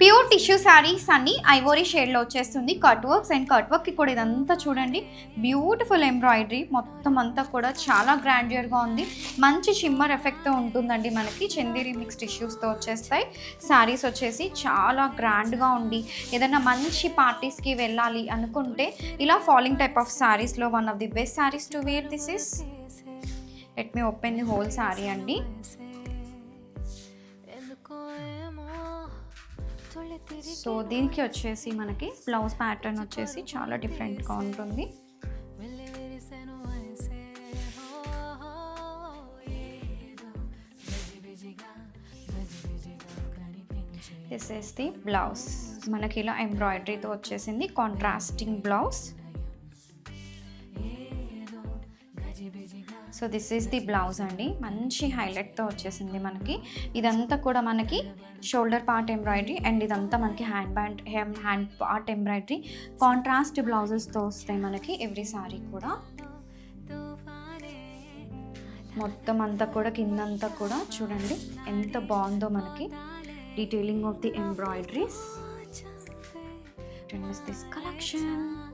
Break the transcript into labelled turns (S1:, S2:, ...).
S1: Pure tissue saris అన్ని ivory షేడ్లో వచ్చేస్తుంది. కట్ వర్క్స్ అండ్ కట్ వర్క్కి కూడా ఇదంతా చూడండి బ్యూటిఫుల్ ఎంబ్రాయిడరీ, మొత్తం అంతా కూడా చాలా గ్రాండియర్గా ఉంది. మంచి షిమ్మర్ ఎఫెక్ట్తో ఉంటుందండి. మనకి చందేరి మిక్స్ టిష్యూస్తో వచ్చేస్తాయి. శారీస్ వచ్చేసి చాలా గ్రాండ్గా ఉండి ఏదైనా మంచి పార్టీస్కి వెళ్ళాలి అనుకుంటే ఇలా ఫాలింగ్ టైప్ ఆఫ్ శారీస్లో one of the best saris to wear this is. Let me open the whole sari అండి. సో దీనికి వచ్చేసి మనకి బ్లౌజ్ ప్యాటర్న్ వచ్చేసి చాలా డిఫరెంట్గా ఉంటుంది. This is the blouse. మనకి ఇలా ఎంబ్రాయిడరీతో వచ్చేసింది contrasting blouse. So this is the blouse అండి. మంచి హైలైట్తో వచ్చేసింది మనకి. ఇదంతా కూడా మనకి షోల్డర్ పార్ట్ ఎంబ్రాయిడరీ అండ్ ఇదంతా మనకి హ్యాండ్ పార్ట్ ఎంబ్రాయిడరీ. కాంట్రాస్ట్ బ్లౌజెస్తో వస్తాయి మనకి ఎవ్రీ సారీ కూడా. మొత్తం అంతా కూడా కిందంతా కూడా చూడండి ఎంత బాగుందో మనకి detailing of the embroideries. This collection.